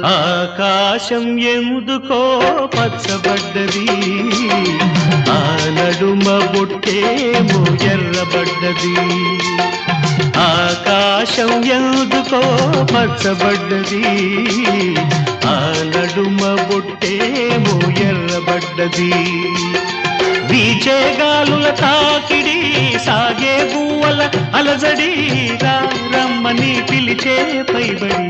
ఆకాశం ఎందుకో పచ్చబడ్డది, ఆ నడుమ బొట్టేమో ఎర్రబడ్డది. ఆకాశం ఎందుకో పచ్చబడ్డది, ఆ నడుమ బొట్టేమో ఎర్రబడ్డది. వీచే గాలుల తాకిడి, సాగే గువ్వల అలజడి, రమ్మని పిలిచే పైబడి